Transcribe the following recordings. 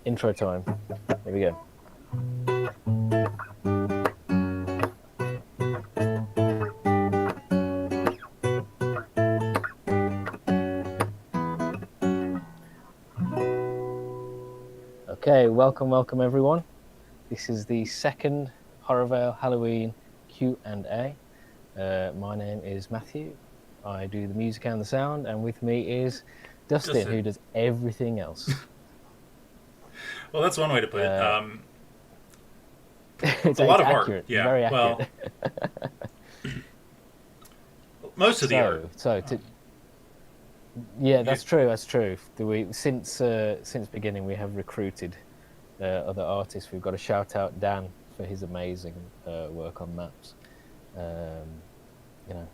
Intro time. Here we go. Okay, welcome everyone. This is the second HorrorVale Halloween Q&A. My name is Matthew. I do the music and the sound, and with me is Dustin, who does everything else. Well, that's one way to put it. Uh, A it's lot of art. accurate. It's Yeah. very Well, accurate. most of the art. So yeah, You, that's true. That's true. Since beginning, we have recruited other artists. We've got to shout out Dan for his amazing work on maps. Um, you know,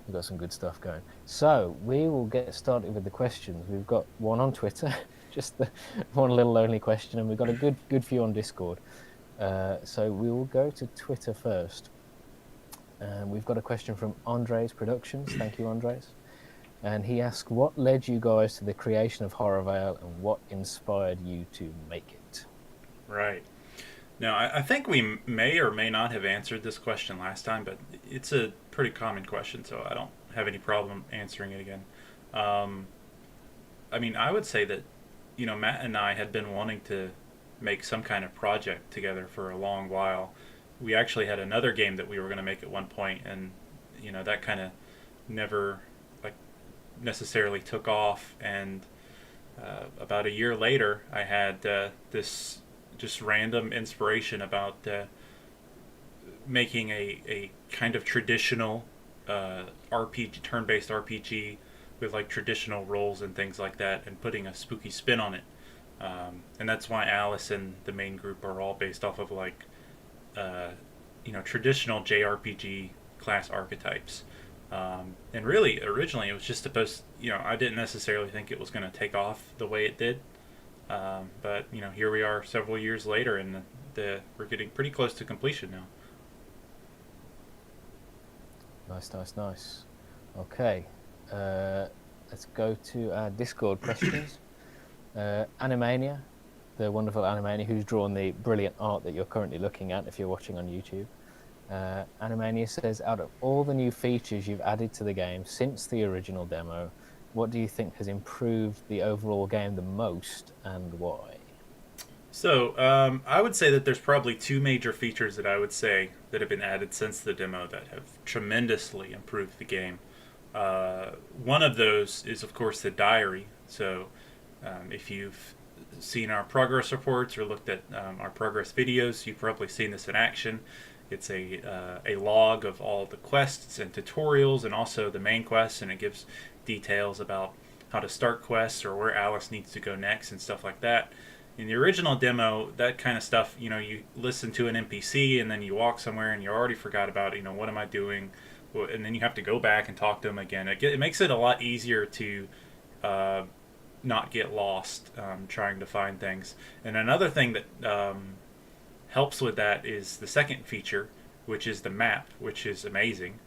we've got some good stuff going. So we will get started with the questions. We've got one on Twitter, just the one little lonely question, and we've got a good few on Discord. So we will go to Twitter first. We've got a question from Andres Productions. Thank you, Andres. And he asked, what led you guys to the creation of HorrorVale and what inspired you to make it? right. Now, I think we may or may not have answered this question last time, but it's a pretty common question, so I don't have any problem answering it again. Um, I mean, I would say that, Matt and I had been wanting to make some kind of project together for a long while. We actually had another game that we were going to make at one point, and, that kind of never, like, necessarily took off. And about a year later, I had this just random inspiration about making a kind of traditional RPG, turn-based RPG with like traditional roles and things like that, and putting a spooky spin on it. And that's why Alice and the main group are all based off of like uh, traditional JRPG class archetypes. And really, originally, it was just supposed. I didn't necessarily think it was going to take off the way it did. But here we are, several years later, and we're getting pretty close to completion now. Nice. Okay, uh, let's go to our Discord questions. Animmania, the wonderful Animmania, who's drawn the brilliant art that you're currently looking at if you're watching on YouTube. Animania says, out of all the new features you've added to the game since the original demo, what do you think has improved the overall game the most and why? So I would say that there's probably two major features that I would say that have been added since the demo that have tremendously improved the game. One of those is, of course, the diary. So if you've seen our progress reports or looked at our progress videos, you've probably seen this in action. It's a log of all the quests and tutorials, and also the main quests, and it gives details about how to start quests or where Alice needs to go next and stuff like that. In the original demo, that kind of stuff, you listen to an NPC and then you walk somewhere and you already forgot about, what am I doing? And then you have to go back and talk to them again. It makes it a lot easier to uh, not get lost trying to find things. And another thing that helps with that is the second feature, which is the map, which is amazing.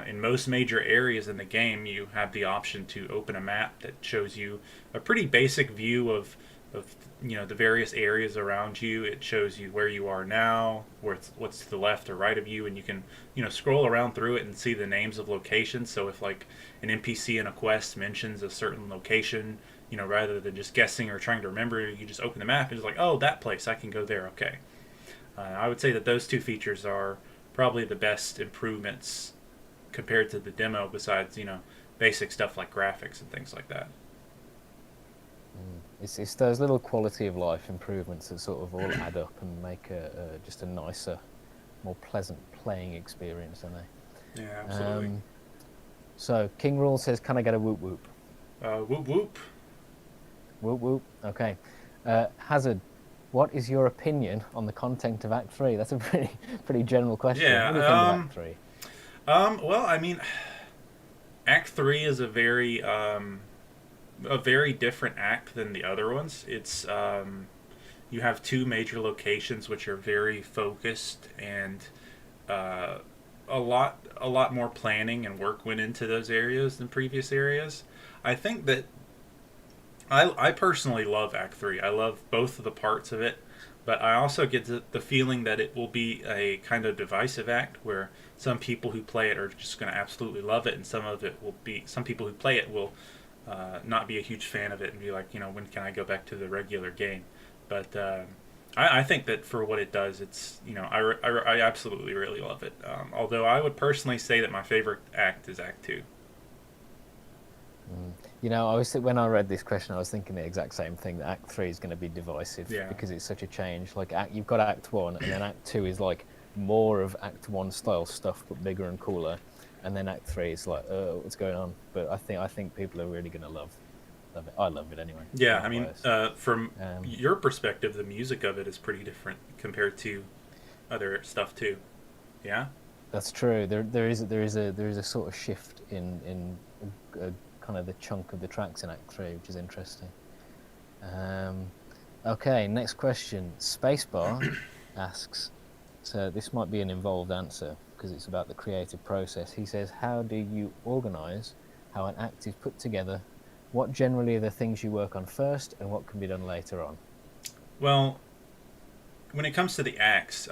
In most major areas in the game, you have the option to open a map that shows you a pretty basic view of the various areas around you. It shows you where you are now, what's to the left or right of you, and you can scroll around through it and see the names of locations. So if like an NPC in a quest mentions a certain location, rather than just guessing or trying to remember, you just open the map and it's like, oh, that place, I can go there. Okay. I would say that those two features are probably the best improvements compared to the demo, besides basic stuff like graphics and things like that. It's those little quality of life improvements that sort of all add up and make just a nicer, more pleasant playing experience, don't Yeah, they? absolutely. So King Rule says, "Can I get a whoop whoop?" Whoop whoop. Whoop whoop. Okay. Hazard, what is your opinion on the content of Act Three? That's a pretty general question. What do you think of Yeah. Act Three? Well, I mean, Act Three is a very different act than the other ones. It's you have two major locations which are very focused, and uh, a lot more planning and work went into those areas than previous areas. I think that I personally love Act 3. I love both of the parts of it, but I also get the feeling that it will be a kind of divisive act where some people who play it are just going to absolutely love it, and some people who play it will not be a huge fan of it and be like, when can I go back to the regular game? But I think that for what it does, it's I absolutely really love it. Although I would personally say that my favorite act is Act 2. Mm. I was when I read this question, I was thinking the exact same thing. That Act 3 is going to be divisive Yeah. because it's such a change. Like you've got Act 1, and then Act 2 is like more of Act 1 style stuff, but bigger and cooler. And then Act 3 is like, what's going on? But I think people are really going to love it. I love it anyway. Yeah, Not I mean, biased. from Um, your perspective, the music of it is pretty different compared to other stuff too. Yeah. that's true. There is a sort of shift in kind of the chunk of the tracks in Act 3, which is interesting. Um, okay, next question. Spacebar asks, so this might be an involved answer because it's about the creative process. He says, how do you organize how an act is put together? What generally are the things you work on first and what can be done later on? Well, when it comes to the acts,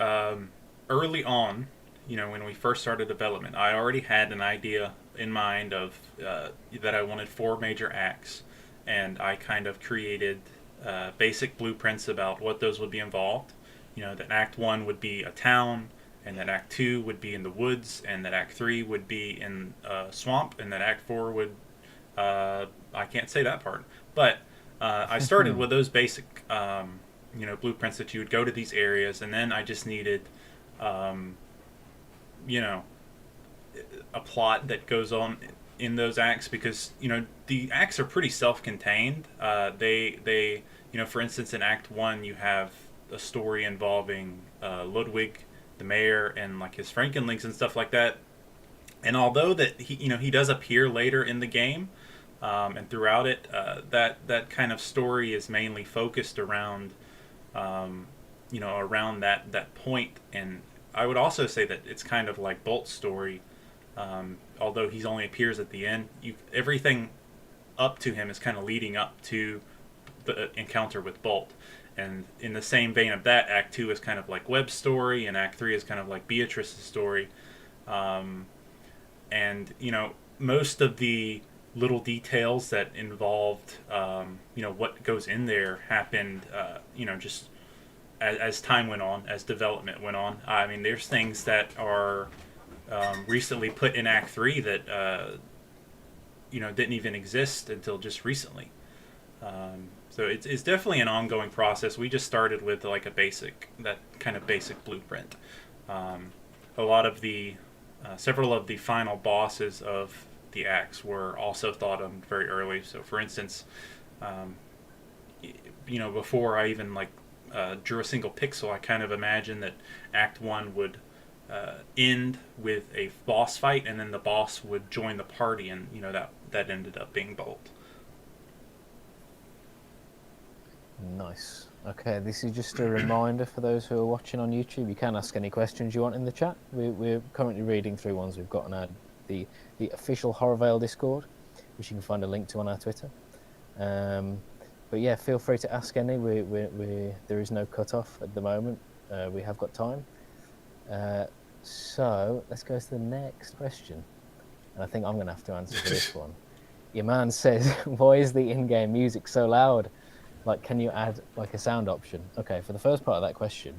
early on, when we first started development, I already had an idea in mind of that I wanted four major acts, and I kind of created basic blueprints about what those would be involved. That Act One would be a town, and that Act Two would be in the woods, and that Act Three would be in a swamp, and that Act Four would I can't say that part, but I started with those basic blueprints that you would go to these areas, and then I just needed um, you know a plot that goes on in those acts because the acts are pretty self-contained. They for instance in Act One you have a story involving Ludwig, the mayor, and like his Frankenlings and stuff like that. And although that he does appear later in the game, and throughout it, that kind of story is mainly focused around around that point. And I would also say that it's kind of like Bolt's story. Although he only appears at the end, everything up to him is kind of leading up to the encounter with Bolt. And in the same vein of that, Act Two is kind of like Webb's story, and Act Three is kind of like Beatrice's story. Um, and most of the little details that involved what goes in there happened just as time went on, as development went on. I mean, there's things that are recently put in Act 3 that didn't even exist until just recently. So it's definitely an ongoing process. We just started with like that kind of basic blueprint. A lot of the several of the final bosses of the acts were also thought of very early. So, for instance, before I even drew a single pixel, I kind of imagined that Act One would end with a boss fight, and then the boss would join the party, and that ended up being Bolt. Nice. Okay, this is just a reminder for those who are watching on YouTube. You can ask any questions you want in the chat. We're currently reading through ones we've got on the official HorrorVale Discord, which you can find a link to on our Twitter. But yeah, feel free to ask any. There is no cutoff at the moment. We have got time. So let's go to the next question. And I think I'm going to have to answer for this one. Your man says, why is the in-game music so loud? Like, can you add like a sound option? Okay, for the first part of that question,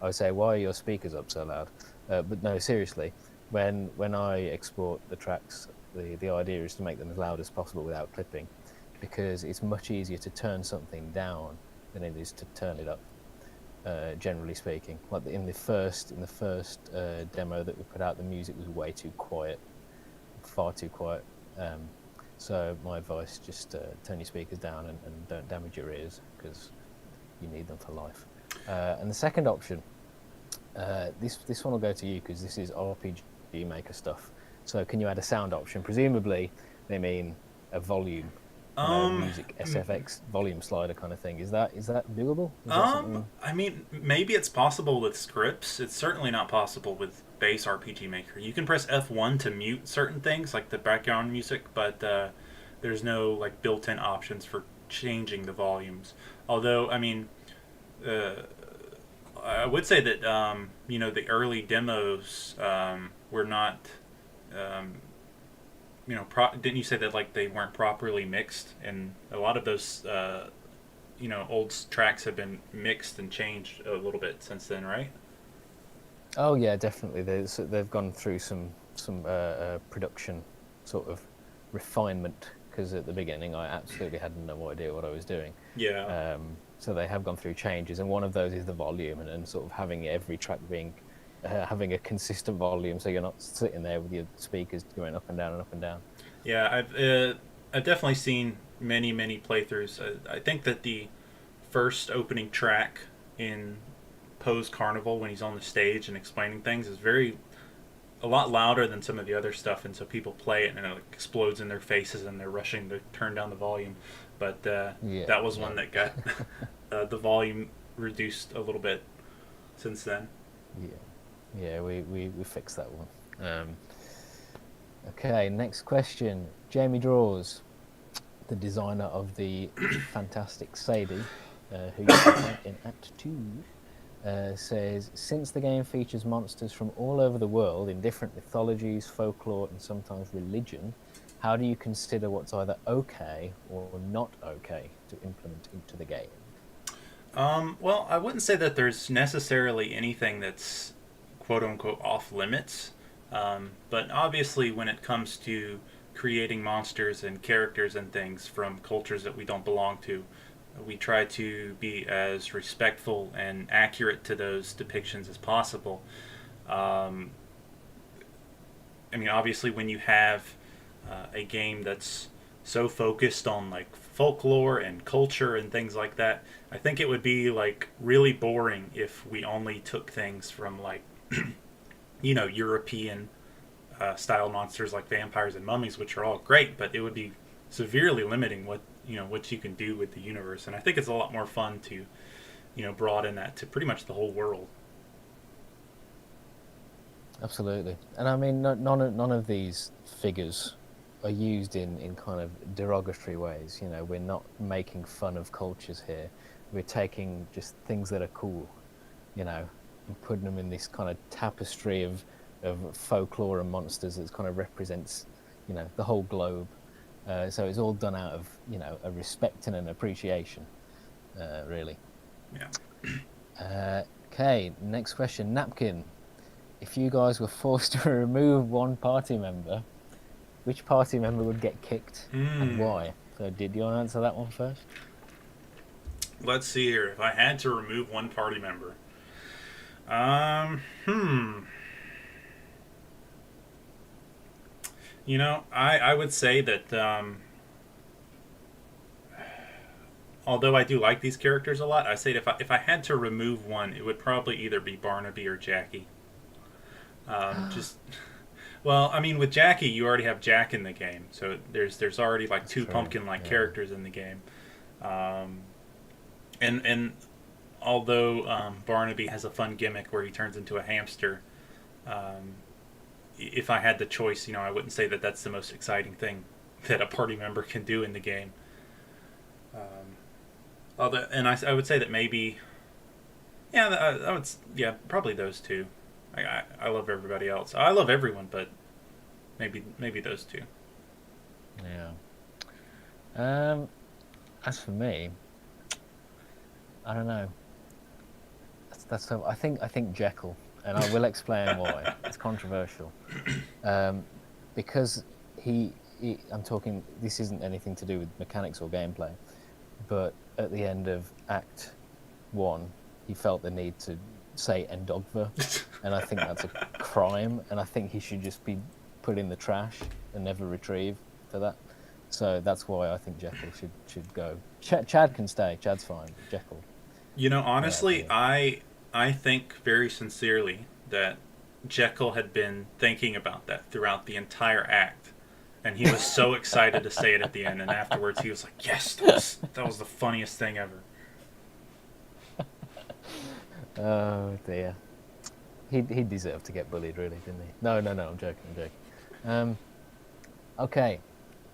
I would say, why are your speakers up so loud? But no, seriously, when I export the tracks, the idea is to make them as loud as possible without clipping, because it's much easier to turn something down than it is to turn it up. Generally speaking, like in the first demo that we put out, the music was way too quiet, far too quiet. So my advice, just turn your speakers down and don't damage your ears, because you need them for life. And the second option, this one will go to you because this is RPG Maker stuff. So can you add a sound option? Presumably they mean a volume, music SFX volume slider kind of thing. Is that doable? I mean, maybe it's possible with scripts. It's certainly not possible with base RPG Maker. You can press F1 to mute certain things like the background music, but there's no like built-in options for changing the volumes. Although, I mean, uh, I would say that the early demos were not. Um, didn't you say that like they weren't properly mixed? And a lot of those old tracks have been mixed and changed a little bit since then, right? Oh yeah, definitely. They've gone through some production sort of refinement, because at the beginning I absolutely had no idea what I was doing. Yeah. So they have gone through changes, and one of those is the volume, and sort of having every track being having a consistent volume, so you're not sitting there with your speakers going up and down and up and down. Yeah, I've definitely seen many playthroughs. I think that the first opening track in Poe's Carnival, when he's on the stage and explaining things, is very a lot louder than some of the other stuff, and so people play it and it like explodes in their faces and they're rushing to turn down the volume. But Yeah, that was yeah, one that got the volume reduced a little bit since then. yeah, yeah. We fixed that one. Okay, next question. Jamie Draws, the designer of the fantastic Sadie, who you can find in Act 2, says, since the game features monsters from all over the world in different mythologies, folklore, and sometimes religion, how do you consider what's either okay or not okay to implement into the game? Well, I wouldn't say that there's necessarily anything that's quote unquote off limits, but obviously, when it comes to creating monsters and characters and things from cultures that we don't belong to, we try to be as respectful and accurate to those depictions as possible. Um, I mean, obviously, when you have a game that's so focused on like folklore and culture and things like that, I think it would be like really boring if we only took things from like European style monsters like vampires and mummies, which are all great, but it would be severely limiting what you can do with the universe. And I think it's a lot more fun to broaden that to pretty much the whole world. Absolutely. And I mean, none of these figures are used in kind of derogatory ways. We're not making fun of cultures here. We're taking just things that are cool, and putting them in this kind of tapestry of folklore and monsters that kind of represents, the whole globe. So it's all done out of, a respect and an appreciation, really. Yeah. Okay, next question. Napkin. If you guys were forced to remove one party member, which party member would get kicked and Hmm. why? So, did you want to answer that one first? Let's see here. If I had to remove one party member, um, hmm. I would say that although I do like these characters a lot, I say if I had to remove one, it would probably either be Barnaby or Jackie. Just well, I mean, with Jackie, you already have Jack in the game, so there's already like That's two true. pumpkin-like Yeah. characters in the game, um, and although Barnaby has a fun gimmick where he turns into a hamster, um, if I had the choice, I wouldn't say that that's the most exciting thing that a party member can do in the game. And I would say that maybe, yeah, I would, yeah, probably those two. I love everybody else. I love everyone, but maybe those two. Yeah. Um, as for me, I don't know. I think Jekyll, and I will explain why. It's controversial. Because I'm talking. This isn't anything to do with mechanics or gameplay, but at the end of Act 1, he felt the need to say Endogva, and I think that's a crime, and I think he should just be put in the trash and never retrieved for that. So that's why I think Jekyll should go. Chad can stay. Chad's fine. But Jekyll, get out of Honestly, here. I think very sincerely that Jekyll had been thinking about that throughout the entire act, and he was so excited to say it at the end. And afterwards, he was like, "Yes, that was the funniest thing ever." Oh dear. He deserved to get bullied, really, didn't he? No, no, no. I'm joking. I'm joking. Okay.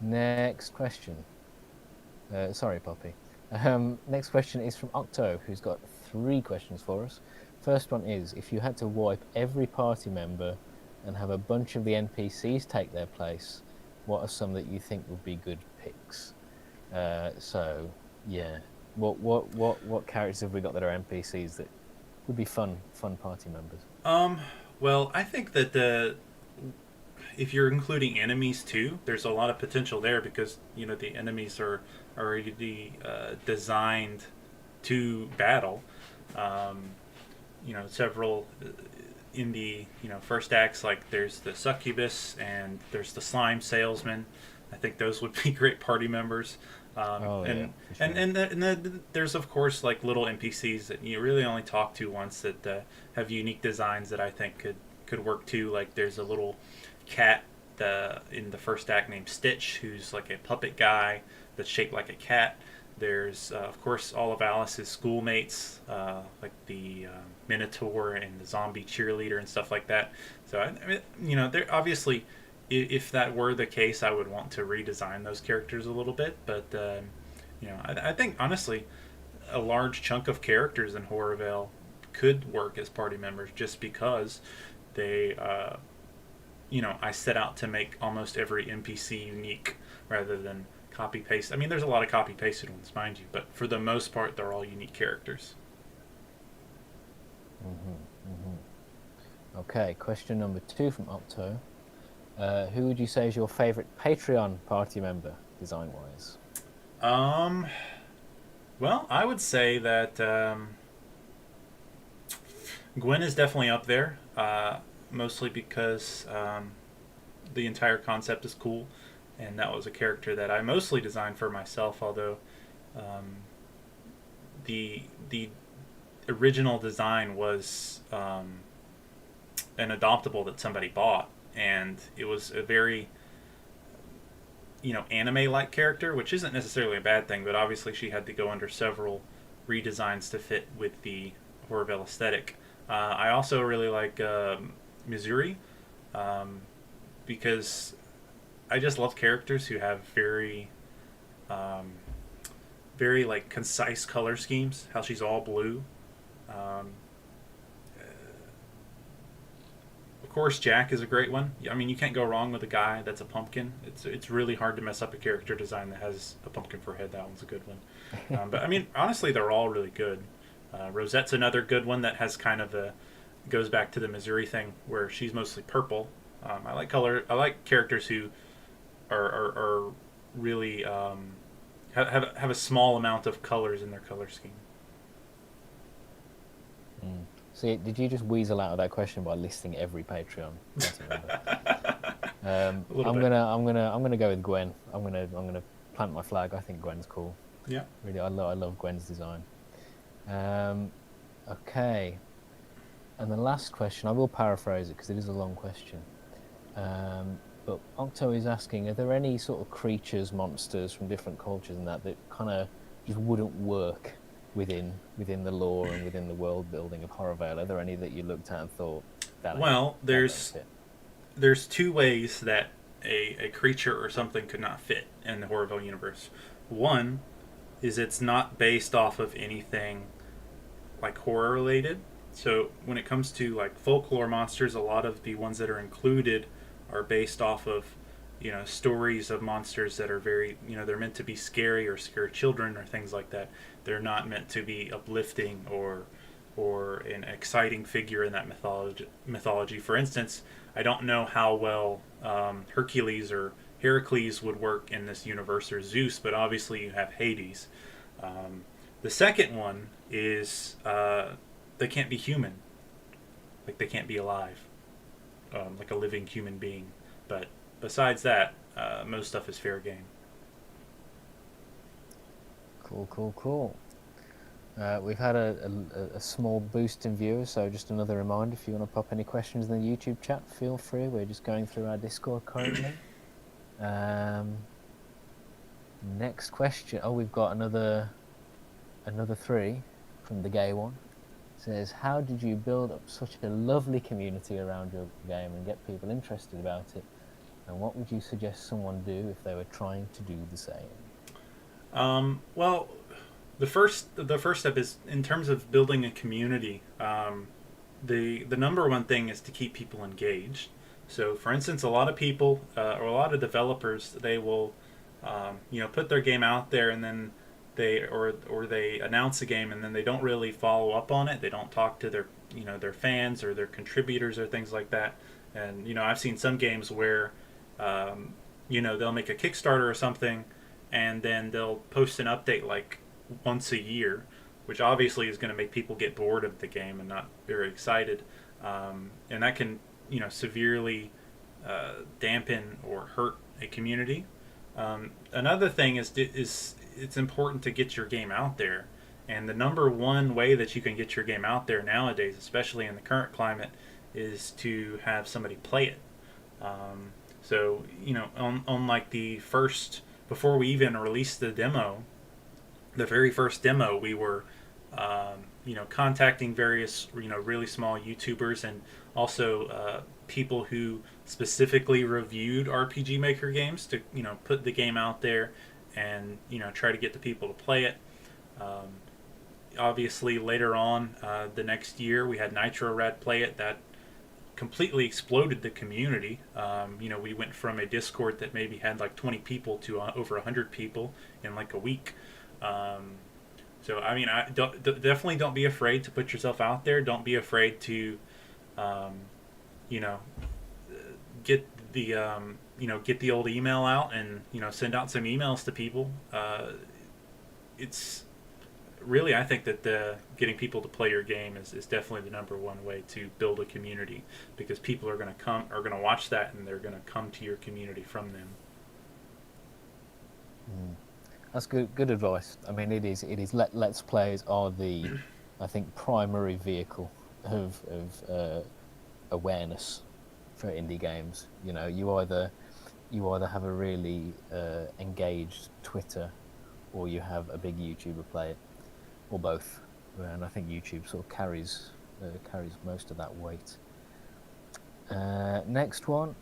Next question. Sorry, Poppy. Next question is from Octo, who's got 3 questions for us. First one is, if you had to wipe every party member and have a bunch of the NPCs take their place, what are some that you think would be good picks? So, yeah, what characters have we got that are NPCs that would be fun party members? Um, well, I think that if you're including enemies too, there's a lot of potential there because the enemies are already designed to battle. Um, several in the first acts, like there's the succubus and there's the slime salesman. I think those would be great party members. Oh yeah, And for sure. there's of course like little NPCs that you really only talk to once that have unique designs that I think could work too. Like there's a little cat in the first act named Stitch, who's like a puppet guy that's shaped like a cat. There's of course all of Alice's schoolmates, like the Minotaur and the zombie cheerleader and stuff like that. So I mean, they're obviously, if that were the case, I would want to redesign those characters a little bit. But I think honestly, a large chunk of characters in HorrorVale could work as party members just because they, I set out to make almost every NPC unique rather than copy paste. I mean, there's a lot of copy pasted ones, mind you, but for the most part, they're all unique characters. Okay, question number 2 from Opto. Who would you say is your favorite Patreon party member, design-wise? Um, well, I would say that Gwen is definitely up there, mostly because the entire concept is cool, and that was a character that I mostly designed for myself. Although the original design was an adoptable that somebody bought, and it was a very anime-like character, which isn't necessarily a bad thing, but obviously she had to go under several redesigns to fit with the HorrorVale aesthetic. I also really like Missouri, because I just love characters who have um, very like concise color schemes. How she's all blue. Um, of course, Jack is a great one. I mean, you can't go wrong with a guy that's a pumpkin. It's really hard to mess up a character design that has a pumpkin for a head. That one's a good one. But I mean, honestly, they're all really good. Rosette's another good one that has kind of a goes back to the Missouri thing where she's mostly purple. I like color. I like characters who are really have a small amount of colors in their color scheme. So, did you just weasel out of that question by listing every Patreon party member? A little I'm bit. gonna go with Gwen. I'm gonna plant my flag. I think Gwen's cool. Yeah. Really, I love Gwen's design. Okay, and the last question, I will paraphrase it because it is a long question. But Octo is asking, are there any sort of creatures, monsters from different cultures and that kind of just wouldn't work within the lore and within the world building of HorrorVale? Are there any that you looked at and thought that? Well, that don't fit? there's two ways that a creature or something could not fit in the HorrorVille universe. One is it's not based off of anything like horror related. So when it comes to like folklore monsters, a lot of the ones that are included are based off of stories of monsters that are very they're meant to be scary or scare children or things like that. They're not meant to be uplifting or an exciting figure in that mythology. For instance, I don't know how well Hercules or Heracles would work in this universe, or Zeus, but obviously you have Hades. The second one is they can't be human, like they can't be alive, like a living human being. But besides that, most stuff is fair game. Cool. We've had a small boost in viewers, so just another reminder, if you want to pop any questions in the YouTube chat, feel free. We're just going through our Discord currently. Next question. Oh, we've got another 3 from the gay one. It says, how did you build up such a lovely community around your game and get people interested about it? And what would you suggest someone do if they were trying to do the same? Well, the first step is in terms of building a community. The number one thing is to keep people engaged. So, for instance, a lot of people or a lot of developers, they will put their game out there, and then they announce a game, and then they don't really follow up on it. They don't talk to their fans or their contributors or things like that. And I've seen some games where they'll make a Kickstarter or something, and then they'll post an update like once a year, which obviously is going to make people get bored of the game and not very excited, and that can severely dampen or hurt a community. Another thing is it's important to get your game out there, and the number one way that you can get your game out there nowadays, especially in the current climate, is to have somebody play it. So on like the first, before we even released the demo, the very first demo, we were contacting various really small YouTubers, and also people who specifically reviewed RPG Maker games to put the game out there and try to get the people to play it. Obviously, later on the next year, we had Nitro Rad play it. That completely exploded the community. We went from a Discord that maybe had like 20 people to over 100 people in like a week. So I mean, definitely don't be afraid to put yourself out there. Don't be afraid to, get the old email out and send out some emails to people. It's really, I think that getting people to play your game is definitely the number one way to build a community, because people are going to watch that, and they're going to come to your community from them. That's good advice. I mean, it is. Let's plays are the, I think, primary vehicle of awareness for indie games. You either have a really engaged Twitter, or you have a big YouTuber play it, or both. And I think YouTube sort of carries most of that weight. Next one.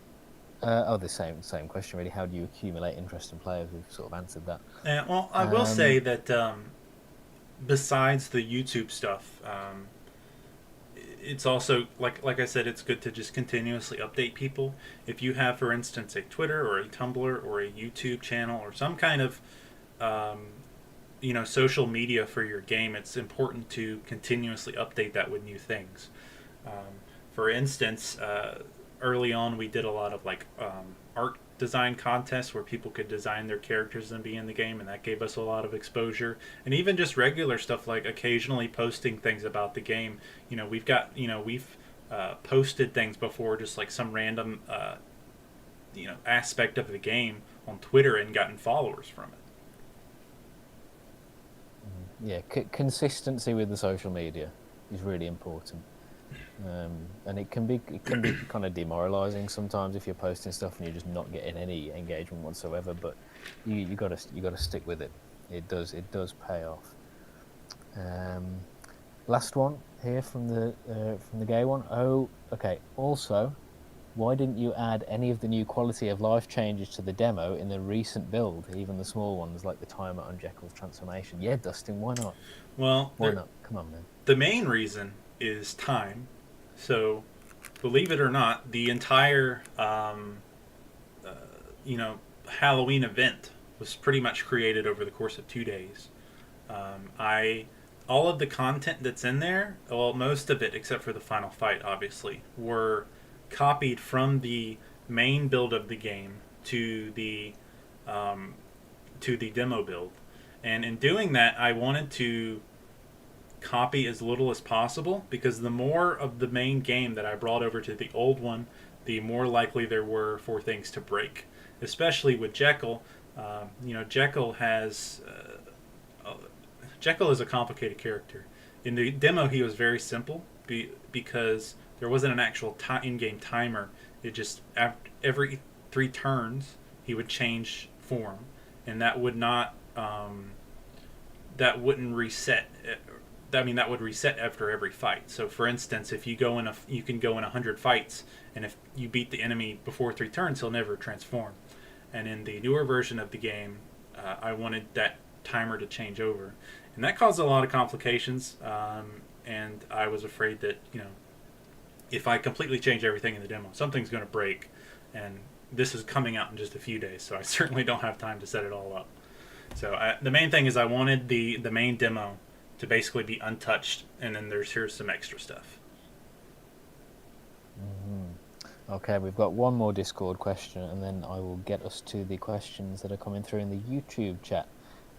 The same question really. How do you accumulate interest in players? We've sort of answered that. Yeah, well, I will say that besides the YouTube stuff, it's also like I said, it's good to just continuously update people. If you have, for instance, a Twitter or a Tumblr or a YouTube channel or some kind of social media for your game, it's important to continuously update that with new things. For instance, early on, we did a lot of like art design contests where people could design their characters and be in the game, and that gave us a lot of exposure. And even just regular stuff like occasionally posting things about the game. We've posted things before, just like some random aspect of the game on Twitter, and gotten followers from it. Yeah, consistency with the social media is really important. And it can be kind of demoralizing sometimes if you're posting stuff and you're just not getting any engagement whatsoever. But you gotta stick with it. It does pay off. Last one here from the gay one. Oh, okay. Also, why didn't you add any of the new quality of life changes to the demo in the recent build, even the small ones like the timer on Jekyll's transformation? Yeah, Dustin, why not? Well, why not? Come on, man. The main reason is time. So, believe it or not, the entire Halloween event was pretty much created over the course of 2 days. All of the content that's in there, well, most of it except for the final fight, obviously, were copied from the main build of the game to the demo build. And in doing that, I wanted to copy as little as possible, because the more of the main game that I brought over to the old one, the more likely there were for things to break. Especially with Jekyll. Jekyll is a complicated character. In the demo, he was very simple because there wasn't an actual in-game timer. It just, every 3 turns, he would change form, and that would not that wouldn't reset. That would reset after every fight. So, for instance, if you can go in 100 fights, and if you beat the enemy before 3 turns, he'll never transform. And in the newer version of the game, I wanted that timer to change over, and that caused a lot of complications. And I was afraid that if I completely change everything in the demo, something's going to break, and this is coming out in just a few days, so I certainly don't have time to set it all up. So the main thing is I wanted the main demo to basically be untouched, and then here's some extra stuff. Okay, we've got one more Discord question, and then I will get us to the questions that are coming through in the YouTube chat.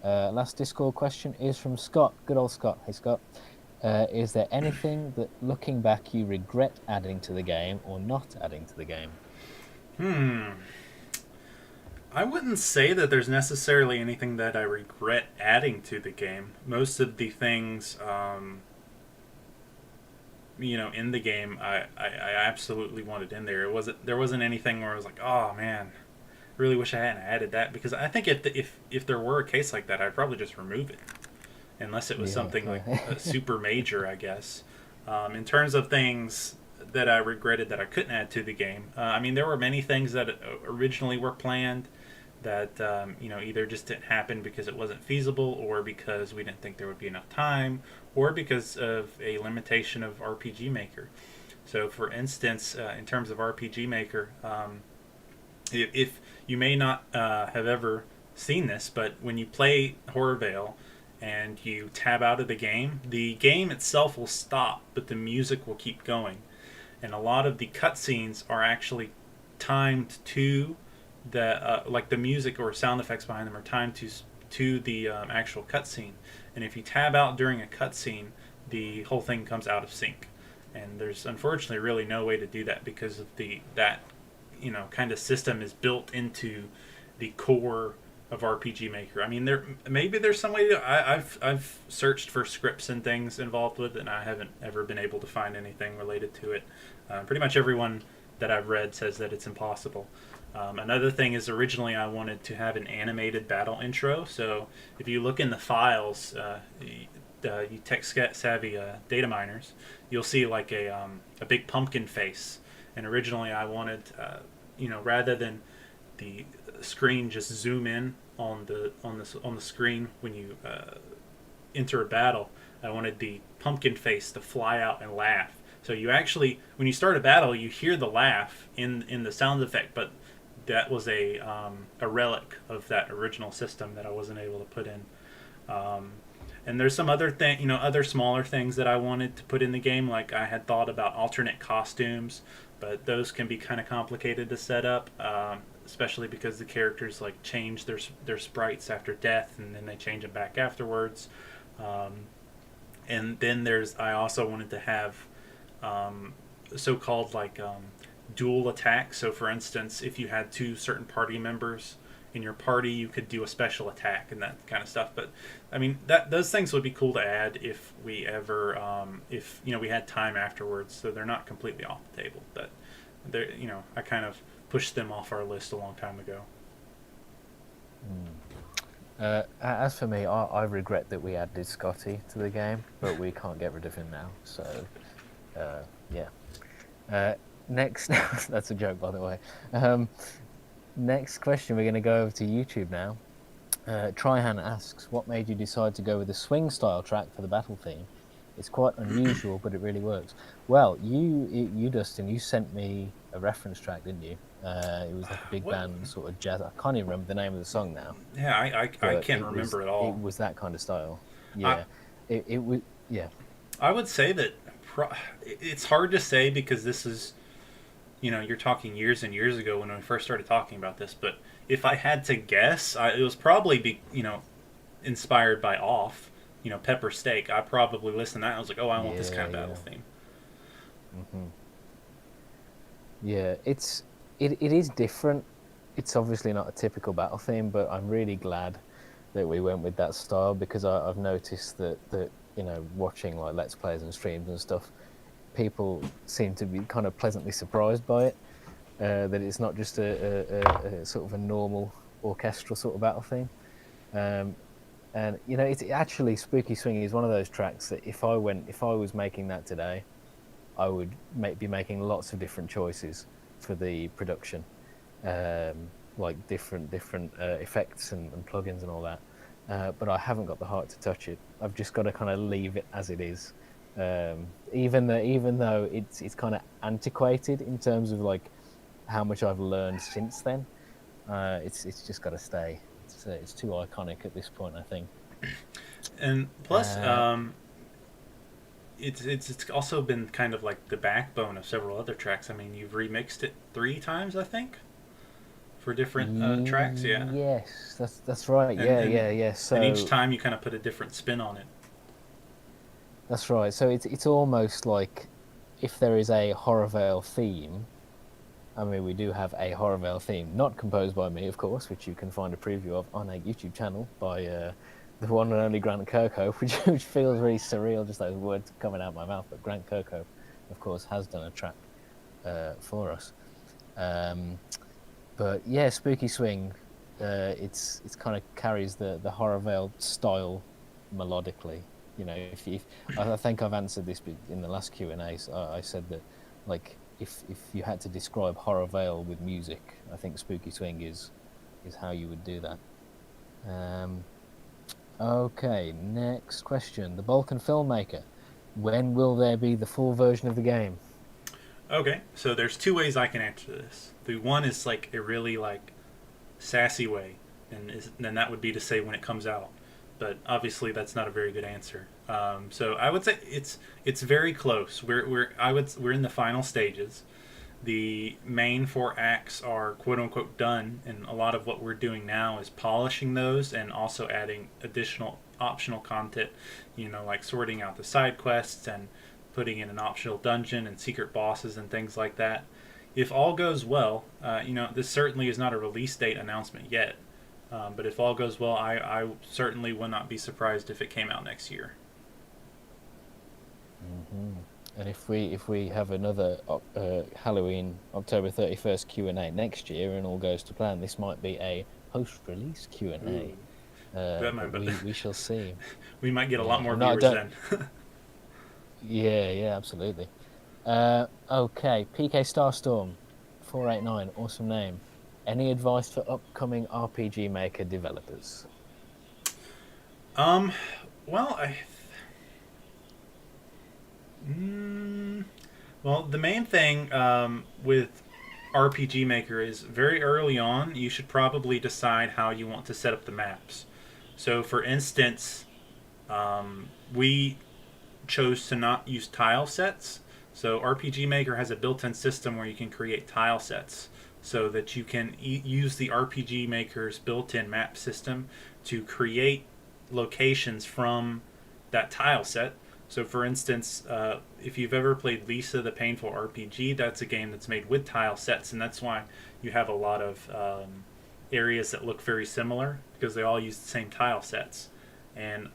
Last Discord question is from Scott. Good old Scott. Hey, Scott. Is there anything that, looking back, you regret adding to the game or not adding to the game? I wouldn't say that there's necessarily anything that I regret adding to the game. Most of the things, in the game, I absolutely wanted in there. There wasn't anything where I was like, oh man, really wish I hadn't added that, because I think if there were a case like that, I'd probably just remove it, unless it was something like super major, I guess. In terms of things that I regretted that I couldn't add to the game, there were many things that originally were planned that either just didn't happen because it wasn't feasible, or because we didn't think there would be enough time, or because of a limitation of RPG Maker. So, for instance, in terms of RPG Maker, if you may not have ever seen this, but when you play HorrorVale and you tab out of the game itself will stop, but the music will keep going. And a lot of the cutscenes are actually timed to the music or sound effects behind them are timed to the actual cutscene. And if you tab out during a cutscene, the whole thing comes out of sync. And there's unfortunately really no way to do that, because of that kind of system is built into the core of RPG Maker. Maybe there's some way I've searched for scripts and things involved with it, and I haven't ever been able to find anything related to it. Pretty much everyone that I've read says that it's impossible. Another thing is, originally I wanted to have an animated battle intro. So if you look in the files, you tech-savvy data miners, you'll see like a big pumpkin face. And originally I wanted, rather than the screen just zoom in on the screen when you enter a battle, I wanted the pumpkin face to fly out and laugh. So you actually, when you start a battle, you hear the laugh in the sound effect, but that was a relic of that original system that I wasn't able to put in. And there's some other other smaller things that I wanted to put in the game. Like, I had thought about alternate costumes, but those can be kind of complicated to set up, especially because the characters change their sprites after death, and then they change them back afterwards. And then I also wanted to have so-called dual attacks. So, for instance, if you had two certain party members in your party, you could do a special attack and that kind of stuff. But those things would be cool to add if we ever, if we had time afterwards. So they're not completely off the table, but they're, I kind of pushed them off our list a long time ago. As for me, I regret that we added Scotty to the game, but we can't get rid of him now. So, yeah. Next, that's a joke, by the way. Next question, we're going to go over to YouTube now. Trihan asks, what made you decide to go with a swing style track for the battle theme? It's quite unusual, but it really works. Well, you Dustin, you sent me a reference track, didn't you? It was like a big band sort of jazz. I can't even remember the name of the song now. Yeah, I can't remember at all. It was that kind of style. Yeah, it was. Yeah, I would say that it's hard to say, because this is, you're talking years and years ago when we first started talking about this. But if I had to guess, it was probably inspired by Off. Pepper Steak. I probably listened to that. I was like, oh, I want this kind of battle theme. Mm-hmm. Yeah, it is different. It's obviously not a typical battle theme, but I'm really glad that we went with that style, because I've noticed that watching Let's Plays and streams and stuff, people seem to be kind of pleasantly surprised by it. That it's not just a sort of a normal orchestral sort of battle theme. And it's actually, Spooky Swing is one of those tracks that if I was making that today, I would be making lots of different choices for the production, like different effects and plugins and all that. but I haven't got the heart to touch it. I've just got to kind of leave it as it is. Even though it's kind of antiquated in terms of like how much I've learned since then, it's just got to stay. It's too iconic at this point, I think. And plus, Uh, it's also been kind of like the backbone of several other tracks. I mean, you've remixed it 3 times, I think, for different tracks. Yeah, yes, that's right. and Yeah, and yeah, yeah. and each So time you kind of put a different spin on it. that's right. So it's almost like if there is a HorrorVale theme. I mean, we do have a HorrorVale theme, not composed by me, of course, which you can find a preview of on our YouTube channel by the one and only Grant Kirkhope, which feels really surreal, just those words coming out my mouth. But Grant Kirkhope, of course, has done a track for us. Um, but yeah, Spooky Swing, it's kind of carries the HorrorVale style melodically. You know, if I think I've answered this in the last Q&A. So I said that, like, if you had to describe HorrorVale with music, I think Spooky Swing is how you would do that. Okay, next question. The Balkan filmmaker. When will there be the full version of the game? Okay, so there's 2 ways I can answer this. The one is like a really like sassy way, and then that would be to say when it comes out. But obviously, that's not a very good answer. So I would say it's very close. We're in the final stages. The main 4 acts are quote unquote done, and a lot of what we're doing now is polishing those and also adding additional optional content. You know, like sorting out the side quests and putting in an optional dungeon and secret bosses and things like that. If all goes well, this certainly is not a release date announcement yet. But if all goes well, I certainly would not be surprised if it came out next year. Hmm. And if we have another Halloween October 31st Q&A next year and all goes to plan, this might be a post-release Q&A. But we shall see. We might get a lot Yeah, more no, I viewers don't. then. Yeah, absolutely. Okay, PK Starstorm, 489, awesome name. Any advice for upcoming RPG Maker developers? um, well, mm, well, the main thing with RPG Maker is very early on, you should probably decide how you want to set up the maps. So, for instance, we chose to not use tile sets. So RPG Maker has a built-in system where you can create tile sets so that you can use the RPG Maker's built-in map system to create locations from that tile set. So, for instance, if you've ever played Lisa the Painful RPG, that's a game that's made with tile sets, and that's why you have a lot of areas that look very similar because they all use the same tile sets. And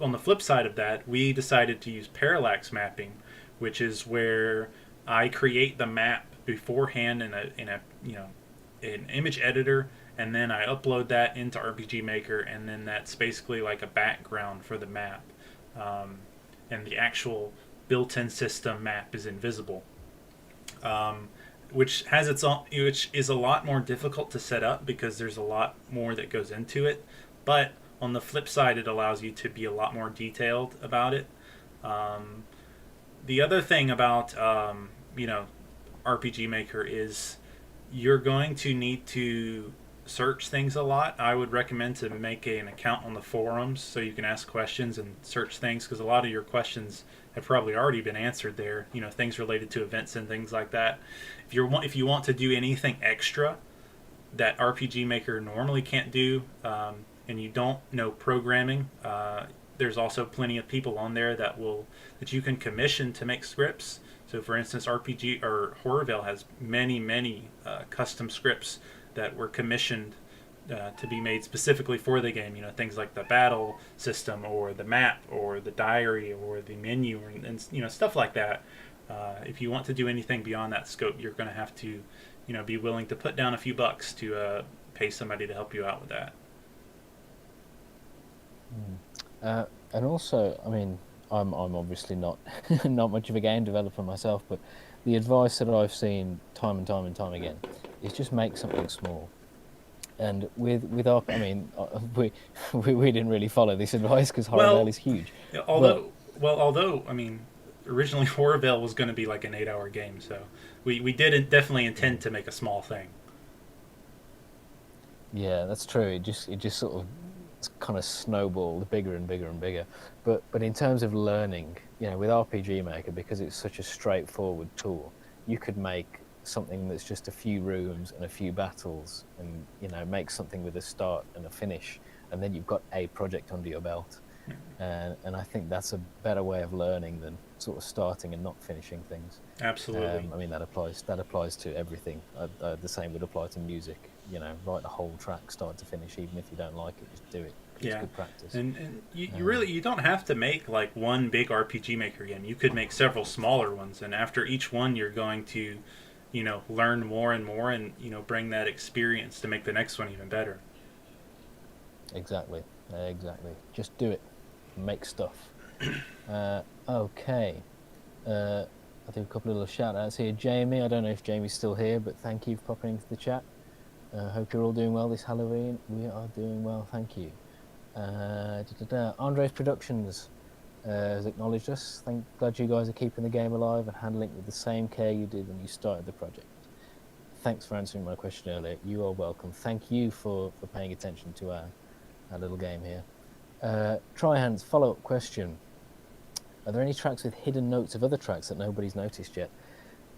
on the flip side of that, we decided to use parallax mapping, which is where I create the map beforehand in a an image editor, and then I upload that into RPG Maker, and then that's basically like a background for the map, and the actual built-in system map is invisible, which has its own, which is a lot more difficult to set up because there's a lot more that goes into it, but on the flip side, it allows you to be a lot more detailed about it. Um, the other thing about RPG Maker is you're going to need to search things a lot. I would recommend to make an account on the forums so you can ask questions and search things, because a lot of your questions have probably already been answered there. You know, things related to events and things like that. If you want to do anything extra that RPG Maker normally can't do, and you don't know programming, there's also plenty of people on there that you can commission to make scripts. So, for instance, RPG or HorrorVale has many custom scripts that were commissioned to be made specifically for the game. You know, things like the battle system, or the map, or the diary, or the menu, and stuff like that. If you want to do anything beyond that scope, you're going to have to, be willing to put down a few bucks to pay somebody to help you out with that. And also, I mean, I'm obviously not not much of a game developer myself, but the advice that I've seen time and time and time again is just make something small. And with our, I mean, we didn't really follow this advice because HorrorVale Well, is huge, but although I mean, originally HorrorVale was going to be like an 8-hour game, so we did definitely intend to make a small thing. yeah, that's true. It just sort of kind of snowballed bigger and bigger and bigger. But in terms of learning, with RPG Maker, because it's such a straightforward tool, you could make something that's just a few rooms and a few battles, and make something with a start and a finish, and then you've got a project under your belt. And I think that's a better way of learning than sort of starting and not finishing things. Absolutely. I mean, that applies to everything. The same would apply to music. Write the whole track, start to finish, even if you don't like it, just do it because it's Yeah, good practice. and you Um, really you don't have to make like one big RPG Maker game. You could make several smaller ones, and after each one, you're going to, learn more and more, and bring that experience to make the next one even better. exactly, exactly. Just do it. Make stuff. Okay. I'll do a couple of little shout outs here. Jamie, I don't know if Jamie's still here, but thank you for popping into the chat. Hope you're all doing well this Halloween. We are doing well, thank you. Andres Productions has acknowledged us. Glad you guys are keeping the game alive and handling it with the same care you did when you started the project. Thanks for answering my question earlier. You are welcome. Thank you for paying attention to our little game here. Tryhands, follow-up question. Are there any tracks with hidden notes of other tracks that nobody's noticed yet?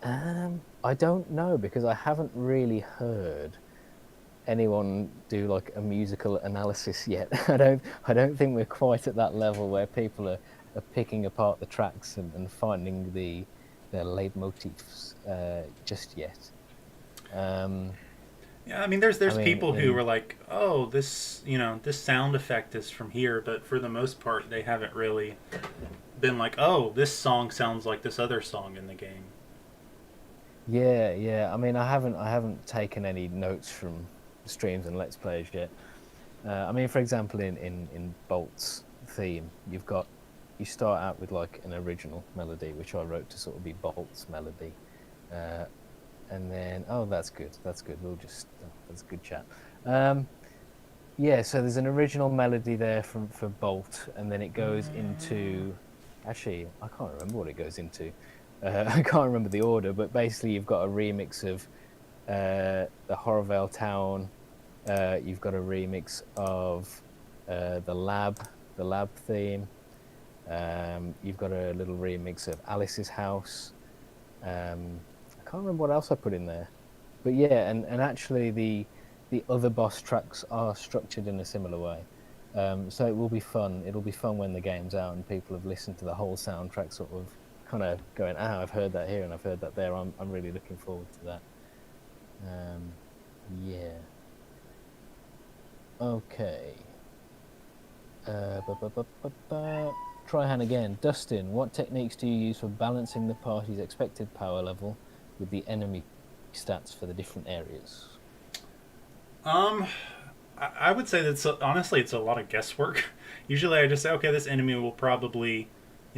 I don't know, because I haven't really heard anyone do like a musical analysis yet. I don't think we're quite at that level where people are picking apart the tracks and finding their leitmotifs just yet. Yeah, I mean, there's I mean, people who were like, oh, this sound effect is from here, but for the most part, they haven't really been like, oh, this song sounds like this other song in the game. yeah. I mean, I haven't taken any notes from streams and let's plays yet. I mean, for example, in Bolt's theme, you start out with like an original melody, which I wrote to sort of be Bolt's melody, uh, and then that's good. That's good. That's a good chat. Um, yeah, so there's an original melody there for Bolt, and then it goes into. Actually, I can't remember what it goes into. I can't remember the order, but basically you've got a remix of the HorrorVale Town. You've got a remix of the lab theme. You've got a little remix of Alice's house. I can't remember what else I put in there, but yeah, and actually the other boss tracks are structured in a similar way. So it will be fun. It'll be fun when the game's out and people have listened to the whole soundtrack, sort of kind of going, I've heard that here and I've heard that there. I'm really looking forward to that. Yeah. Okay. Try hand again. Dustin, what techniques do you use for balancing the party's expected power level with the enemy stats for the different areas? Um, I would say that honestly, it's a lot of guesswork. Usually, I just say, okay, this enemy will probably,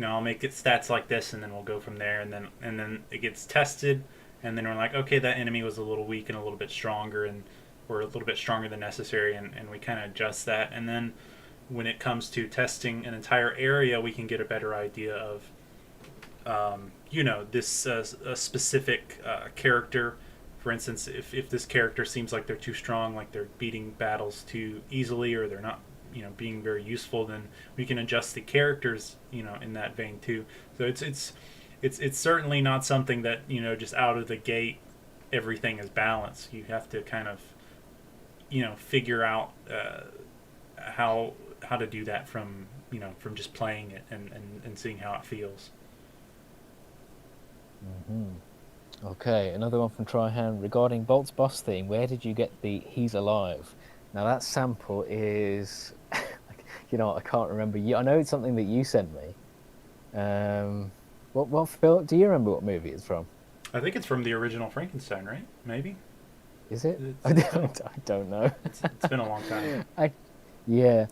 I'll make it stats like this, and then we'll go from there, and then it gets tested, and then we're like, okay, that enemy was a little weak and a little bit stronger, and or a little bit stronger than necessary, and we kind of adjust that, and then when it comes to testing an entire area, we can get a better idea of, this a specific character. For instance, if this character seems like they're too strong, like they're beating battles too easily, or they're not, being very useful, then we can adjust the characters, in that vein too. So it's certainly not something that just out of the gate everything is balanced. You have to kind of figure out how to do that from just playing it and seeing how it feels. Okay, another one from Tryhand. Regarding Bolt's boss theme, where did you get the "He's Alive"? Now that sample is, I can't remember. I know it's something that you sent me. What film? Do you remember what movie it's from? I think it's from the original Frankenstein, right? Maybe. Is it? It's, I don't know. it's been a long time. Yeah,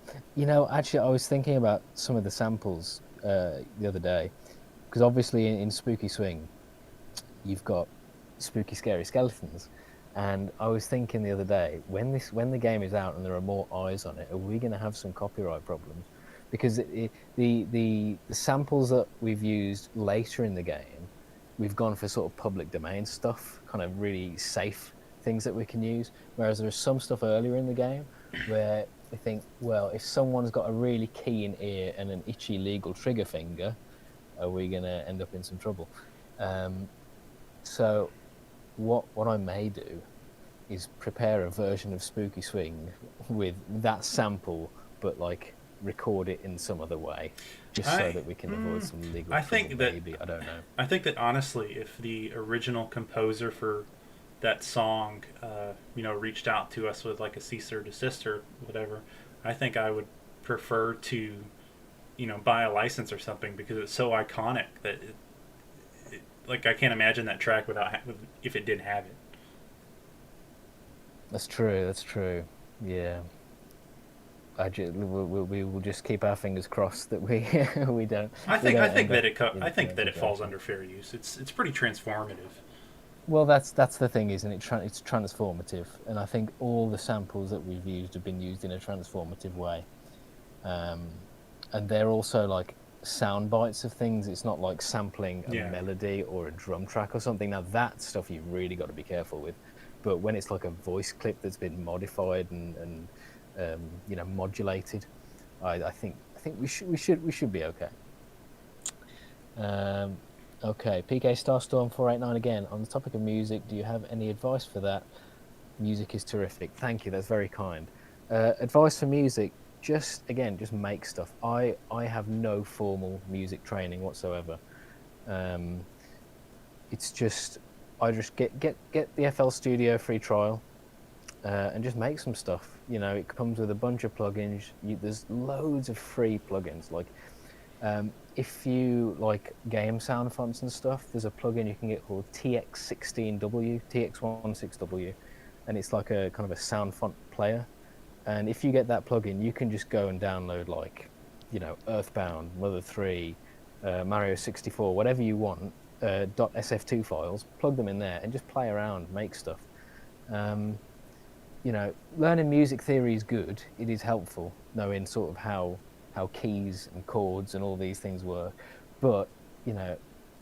actually, I was thinking about some of the samples the other day, because obviously in Spooky Swing, you've got spooky, scary skeletons, And I was thinking the other day, when the game is out and there are more eyes on it, are we going to have some copyright problems? Because the samples that we've used later in the game, we've gone for sort of public domain stuff, kind of really safe things that we can use. Whereas there's some stuff earlier in the game where I think, well, if someone's got a really keen ear and an itchy legal trigger finger, are we going to end up in some trouble? Um, so what I may do is prepare a version of Spooky Swing with that sample, but like record it in some other way, just so I that we can avoid some legal I trouble. think that Maybe, I don't know. I think that honestly, if the original composer for that song, reached out to us with like a cease or desist or whatever, I think I would prefer to, buy a license or something because it's so iconic that like I can't imagine that track if it didn't have it. That's true. That's true. Yeah. We will just keep our fingers crossed that we we don't we don't I think end up that in I think that that it falls situation. under fair use. It's pretty transformative. Well, that's the thing, isn't it? It's transformative, and I think all the samples that we've used have been used in a transformative way. Um, and they're also like sound bites of things. It's not like sampling a Yeah. melody or a drum track or something. Now that stuff you've really got to be careful with. But when it's like a voice clip that's been modified and modulated, I think we should be okay. Um, okay, PK Starstorm 489 again. On the topic of music, do you have any advice for that? Music is terrific. Thank you. That's very kind. Advice for music: just make stuff. I have no formal music training whatsoever. Um, it's just I just get the FL Studio free trial and just make some stuff. It comes with a bunch of plugins. There's loads of free plugins. Like if you like game sound fonts and stuff, there's a plugin you can get called TX16W, TX16W, and it's like a kind of a sound font player. And if you get that plugin, you can just go and download like, Earthbound, Mother 3, Mario 64, whatever you want, .sf2 files, plug them in there and just play around, make stuff. Um, Learning music theory is good. It is helpful knowing sort of how keys and chords and all these things work. But, you know,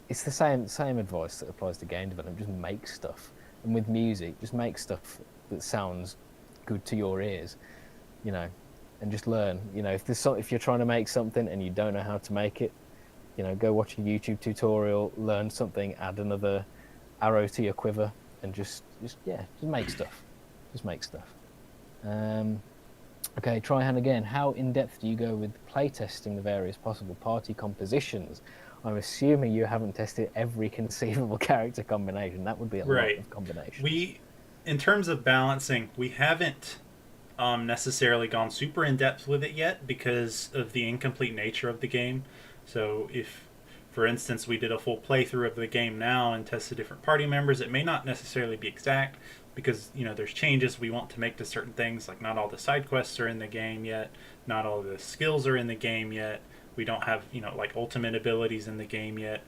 it's the same advice that applies to game development. Just make stuff. And with music, just make stuff that sounds good to your ears, you know, and just learn. If you're trying to make something and you don't know how to make it, go watch a YouTube tutorial, learn something, add another arrow to your quiver, and just make stuff. Just make stuff. Okay, Tryhan again. How in depth do you go with playtesting the various possible party compositions? I'm assuming you haven't tested every conceivable character combination. That would be a lot Right. of combinations. We, in terms of balancing, we haven't necessarily gone super in depth with it yet because of the incomplete nature of the game. So if, for instance, we did a full playthrough of the game now and tested different party members, it may not necessarily be exact because there's changes we want to make to certain things. Like not all the side quests are in the game yet, not all the skills are in the game yet. We don't have like ultimate abilities in the game yet.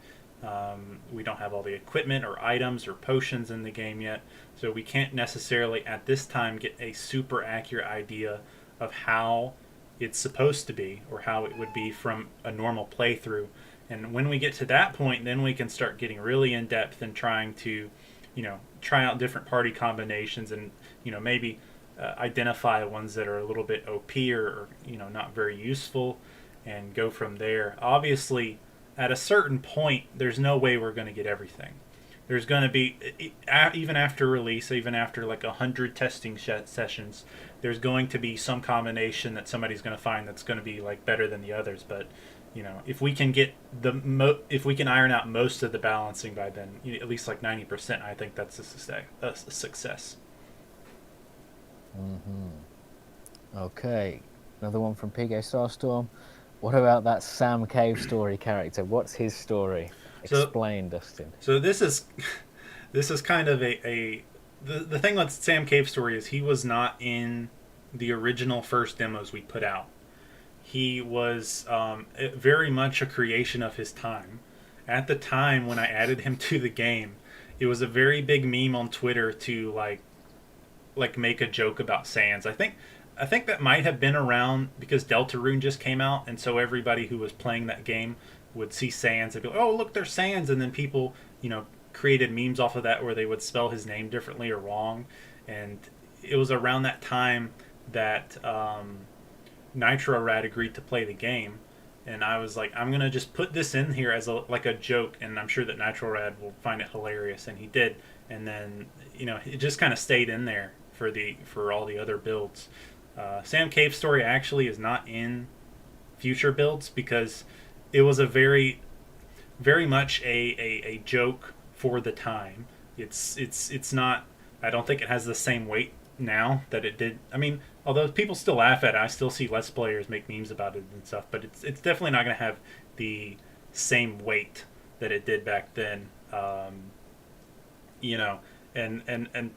We don't have all the equipment or items or potions in the game yet, so we can't necessarily at this time get a super accurate idea of how it's supposed to be or how it would be from a normal playthrough. And when we get to that point, then we can start getting really in depth and trying to, try out different party combinations and maybe identify ones that are a little bit OP or not very useful, and go from there. Obviously, at a certain point, there's no way we're going to get everything. There's going to be, even after release, even after like 100 testing sessions, there's going to be some combination that somebody's going to find that's going to be like better than the others. But if we can get if we can iron out most of the balancing by then, at least like 90%, I think that's a success. Okay, another one from PK Starstorm. What about that Sam Cave Story character? What's his story? So Explain, Dustin. so this is kind of the thing with Sam Cave Story is he was not in the original first demos we put out. He was very much a creation of his time. At the time when I added him to the game, it was a very big meme on Twitter to like like make a joke about Sans. I think that might have been around because Deltarune just came out, and so everybody who was playing that game would see Sans and be like, "Oh, look, there's Sans," and then people, created memes off of that where they would spell his name differently or wrong, and it was around that time that Nitro Rad agreed to play the game, and I was like, I'm gonna just put this in here as a joke, and I'm sure that Nitro Rad will find it hilarious, and he did, and then it just kind of stayed in there for all the other builds. Sam Cave Story actually is not in future builds because it was a very much a joke for the time. It's not. I don't think it has the same weight now that it did. I mean, although people still laugh at it, I still see Let's Players make memes about it and stuff. But it's definitely not going to have the same weight that it did back then. You know, and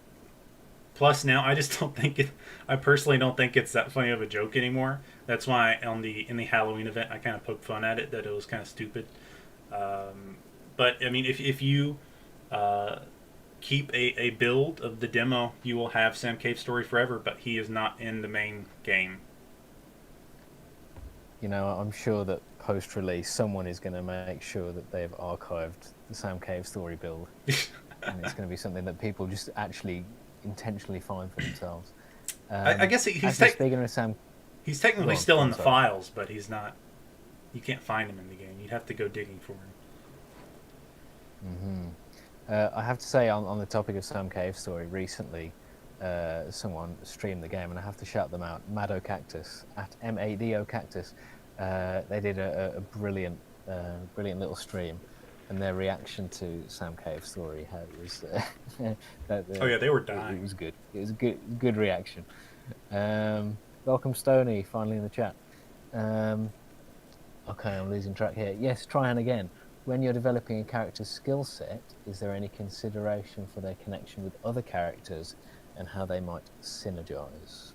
plus now I just don't think it. I personally don't think it's that funny of a joke anymore. That's why in the Halloween event I kind of poked fun at it, that it was kind of stupid. But I mean, if you keep a build of the demo, you will have Sam Cave Story forever. But he is not in the main game. I'm sure that post-release, someone is going to make sure that they've archived the Sam Cave Story build, and it's going to be something that people just actually intentionally find for themselves. I guess speaking of Sam, he's technically still in the files, but he's not. You can't find him in the game. You'd have to go digging for him. I have to say, on the topic of Sam Cave Story, recently someone streamed the game, and I have to shout them out. Mado Cactus at MADO Cactus. They did a brilliant little stream, and their reaction to Sam Cave Story was oh yeah, they were dying. It was good. It was a good reaction. Welcome Stony, finally in the chat. Okay, I'm losing track here. Yes, Tryon again. When you're developing a character's skill set, is there any consideration for their connection with other characters and how they might synergize?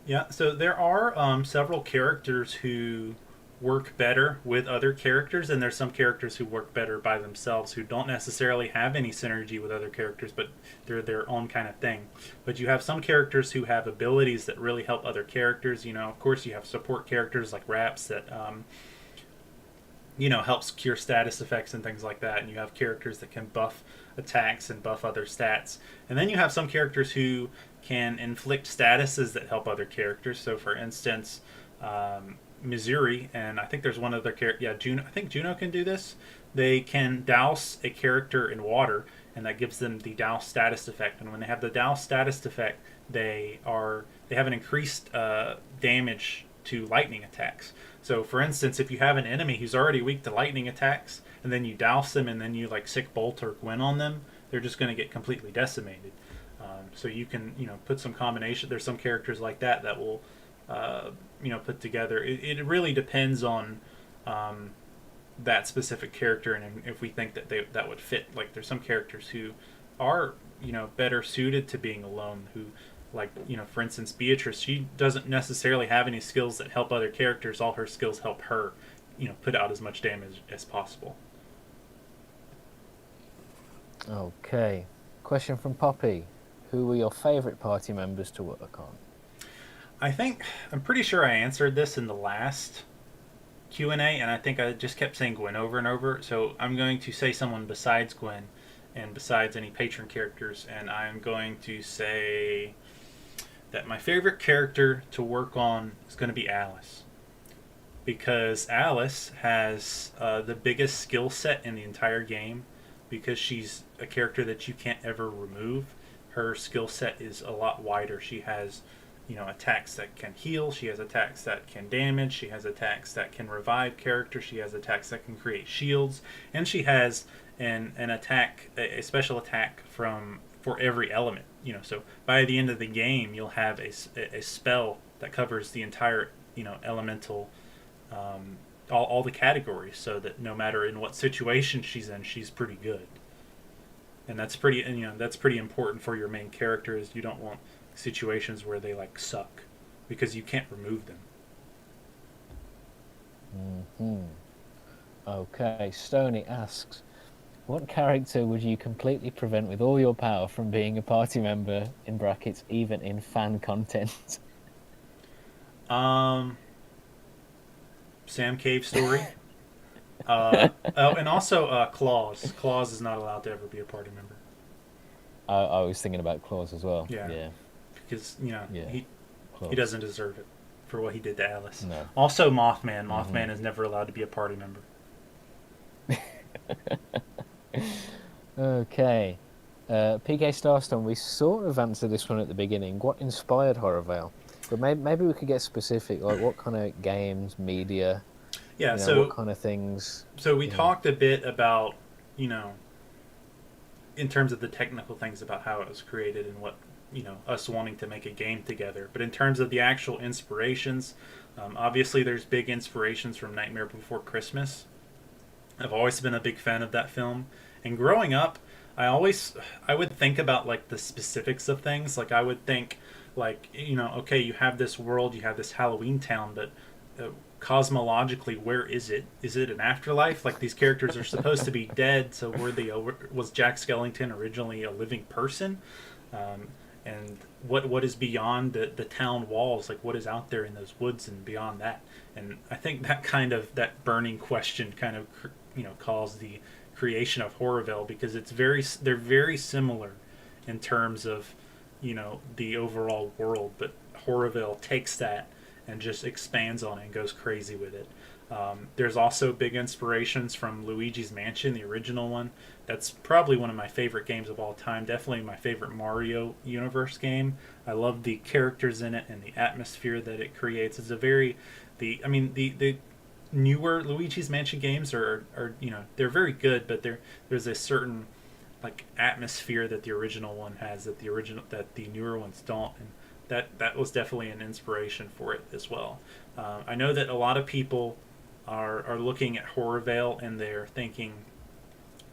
Yeah, so there are several characters who work better with other characters, and there's some characters who work better by themselves who don't necessarily have any synergy with other characters, but they're their own kind of thing. But you have some characters who have abilities that really help other characters. Of course, you have support characters like Raps that helps cure status effects and things like that. And you have characters that can buff attacks and buff other stats. And then you have some characters who can inflict statuses that help other characters. So, for instance, Missouri, and I think there's one other character. Yeah, Juno. I think Juno can do this. They can douse a character in water, and that gives them the douse status effect. And when they have the douse status effect, they have an increased damage to lightning attacks. So, for instance, if you have an enemy who's already weak to lightning attacks, and then you douse them, and then you Sick Bolt or Gwen on them, they're just going to get completely decimated. So you can, put some combination. There's some characters like that will, put together. It really depends on that specific character, and if we think that would fit. Like, there's some characters who are, better suited to being alone, who, for instance, Beatrice, she doesn't necessarily have any skills that help other characters. All her skills help her, put out as much damage as possible. Okay. Question from Poppy. Who were your favourite party members to work on? I'm pretty sure I answered this in the last Q&A, and I think I just kept saying Gwen over and over. So I'm going to say someone besides Gwen and besides any patron characters, and I'm going to say that my favorite character to work on is going to be Alice, because Alice has the biggest skill set in the entire game, because she's a character that you can't ever remove. Her skill set is a lot wider. She has attacks that can heal, she has attacks that can damage, she has attacks that can revive characters, she has attacks that can create shields, and she has an attack, a special attack for every element. So by the end of the game, you'll have a spell that covers the entire elemental, all the categories, so that no matter in what situation she's in, she's pretty good. And that's pretty important for your main character. Is you don't want situations where they suck, because you can't remove them. Okay, Stony asks, What character would you completely prevent with all your power from being a party member, in brackets, even in fan content? Um, Sam Cave Story. Oh, and also Claus. Claus is not allowed to ever be a party member. I was thinking about Claus as well. Yeah, Yeah, because yeah, he Claus. doesn't deserve it for what he did to Alice. No. Also, Mothman. Hmm. Mothman is never allowed to be a party member. Okay. PK Starstone, we sort of answered this one at the beginning. What inspired HorrorVale? But maybe we could get specific, like what kind of games, media, Yeah, what so kind of things. we Yeah. talked a bit about you know in terms of the technical things about how it was created and what us wanting to make a game together. But in terms of the actual inspirations, obviously there's big inspirations from Nightmare Before Christmas. I've always been a big fan of that film, and growing up, I would think about like the specifics of things. Like I would think like okay, you have this world, you have this Halloween town, but cosmologically, where is it? Is it an afterlife? Like these characters are supposed to be dead, so was Jack Skellington originally a living person? Um, and what is beyond the town walls? Like what is out there in those woods and beyond that? And I think that burning question kind of caused the creation of Horrorville, because they're very similar in terms of the overall world, but Horrorville takes that and just expands on it and goes crazy with it. There's also big inspirations from Luigi's Mansion, the original one. That's probably one of my favorite games of all time. Definitely my favorite Mario universe game. I love the characters in it and the atmosphere that it creates. It's a very the newer Luigi's Mansion games are they're very good, but there's a certain like atmosphere that the original one has that the newer ones don't, and that was definitely an inspiration for it as well. I know that a lot of people are looking at Horrorvale and they're thinking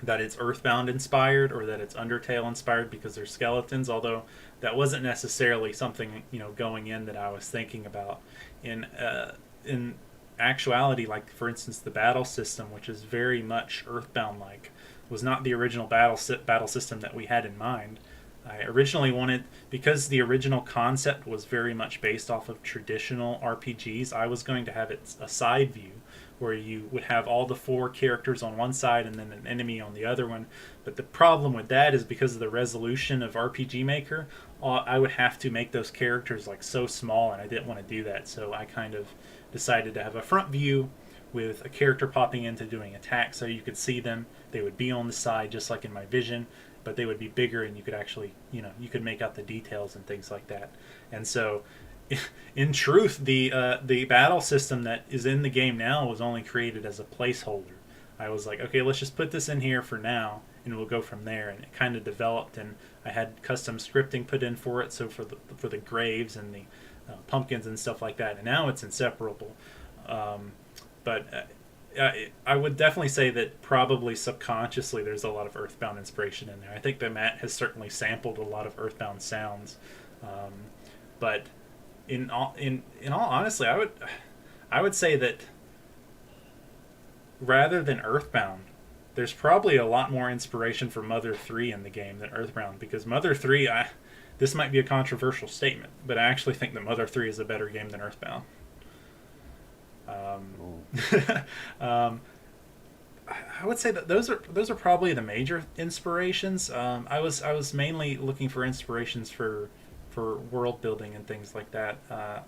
that it's Earthbound inspired or that it's Undertale inspired because they're skeletons, although that wasn't necessarily something going in that I was thinking about. In actuality, like for instance, the battle system, which is very much Earthbound like, was not the original battle system that we had in mind. I originally wanted, because the original concept was very much based off of traditional RPGs, I was going to have it a side view where you would have all the four characters on one side and then an enemy on the other one. But the problem with that is because of the resolution of RPG Maker, I would have to make those characters like so small, and I didn't want to do that. So I kind of decided to have a front view with a character popping into doing attacks so you could see them. They would be on the side just like in my vision, but they would be bigger and you could actually, you could make out the details and things like that. And so in truth, the battle system that is in the game now was only created as a placeholder. I was like, okay, let's just put this in here for now, and we'll go from there. And it kind of developed, and I had custom scripting put in for it, so for the graves and the pumpkins and stuff like that. And now it's inseparable. But I would definitely say that probably subconsciously there's a lot of Earthbound inspiration in there. I think that Matt has certainly sampled a lot of Earthbound sounds, but in all honestly, I would say that rather than Earthbound, there's probably a lot more inspiration for Mother 3 in the game than Earthbound, because Mother 3, this might be a controversial statement, but I actually think that Mother 3 is a better game than Earthbound. um, I would say that those are probably the major inspirations. I was mainly looking for inspirations for world building and things like that.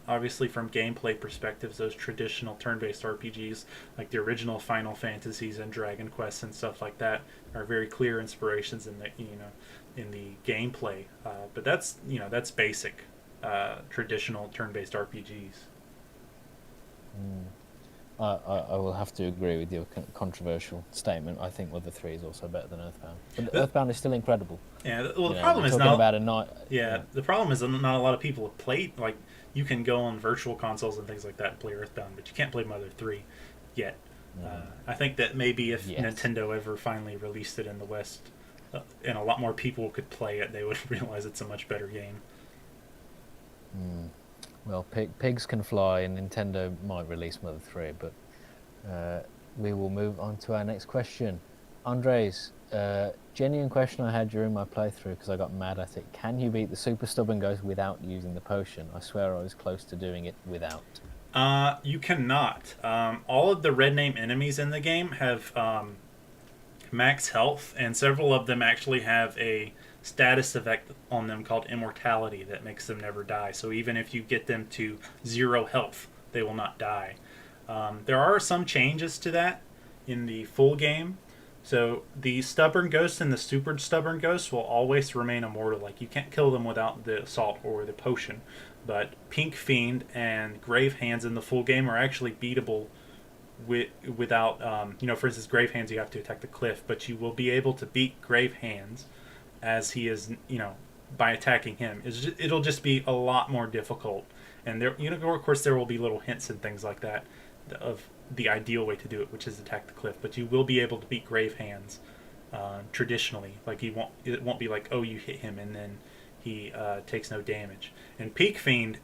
Obviously, from gameplay perspectives, those traditional turn-based RPGs like the original Final Fantasies and Dragon Quest and stuff like that are very clear inspirations in the gameplay. But that's basic traditional turn-based RPGs. Mm. I will have to agree with your controversial statement. I think Mother 3 is also better than Earthbound. But Earthbound is still incredible. Yeah, well, the problem we're is talking not about a night. Yeah, the problem is not a lot of people have played. Like, you can go on virtual consoles and things like that and play Earthbound, but you can't play Mother 3 yet. I think that maybe if Nintendo ever finally released it in the West, and a lot more people could play it, they would realize it's a much better game. Well, pigs can fly, and Nintendo might release Mother 3, but we will move on to our next question. Andres, genuine question I had during my playthrough because I got mad at it. Can you beat the super stubborn ghost without using the potion? I swear I was close to doing it without. You cannot. All of the red name enemies in the game have max health, and several of them actually have a status effect on them called immortality that makes them never die. So even if you get them to 0 health, they will not die. There are some changes to that in the full game. So the stubborn ghost and the super stubborn ghost will always remain immortal. Like, you can't kill them without the assault or the potion. But Pink Fiend and Grave Hands in the full game are actually beatable without, for instance, Grave Hands, you have to attack the cliff, but you will be able to beat Grave Hands as he is, by attacking him. It'll just be a lot more difficult. And there, of course, there will be little hints and things like that of the ideal way to do it, which is attack the cliff. But you will be able to beat Grave Hands traditionally. Like, it won't be like, oh, you hit him and then he takes no damage. And Peak Fiend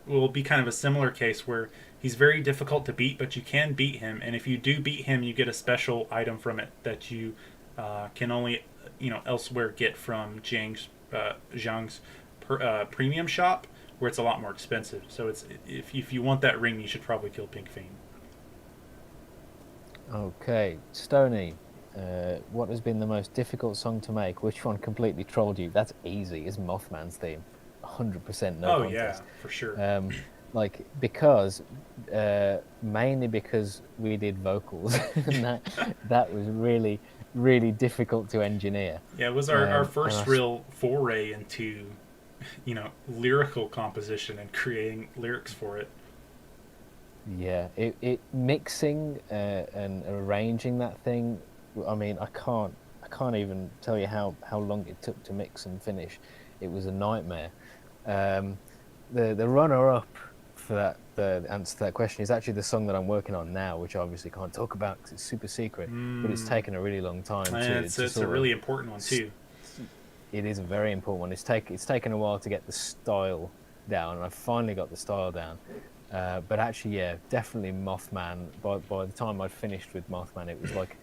will be kind of a similar case where he's very difficult to beat, but you can beat him. And if you do beat him, you get a special item from it that you can only elsewhere get from Zhang's premium shop, where it's a lot more expensive. So if you want that ring, you should probably kill Pink Fiend. Okay, Stony, what has been the most difficult song to make? Which one completely trolled you? That's easy. Is Mothman's theme? 100% no Oh contest. yeah, for sure. Because mainly because we did vocals, and that was really really difficult to engineer. Yeah, it was our first real foray into lyrical composition and creating lyrics for it. Yeah, it mixing and arranging that thing. I mean, I can't even tell you how long it took to mix and finish. It was a nightmare. The runner up for that, the answer to that question, is actually the song that I'm working on now, which I obviously can't talk about because it's super secret. But it's taken a really long time. It's a really important one too. It is a very important one. It's taken a while to get the style down, and I finally got the style down. But actually, yeah, definitely Mothman. By the time I'd finished with Mothman, it was like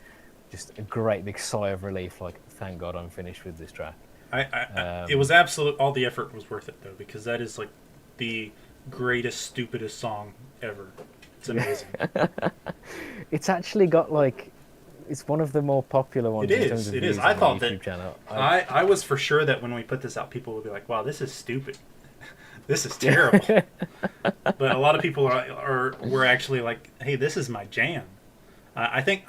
just a great big sigh of relief. Like, thank God I'm finished with this track. It was absolute. All the effort was worth it though, because that is like the greatest, stupidest song ever. It's amazing. It's actually got like, it's one of the more popular ones. It is. It is. I thought that. Channel. I was for sure that when we put this out, people would be like, "Wow, this is stupid. This is terrible." But a lot of people were actually like, "Hey, this is my jam." I think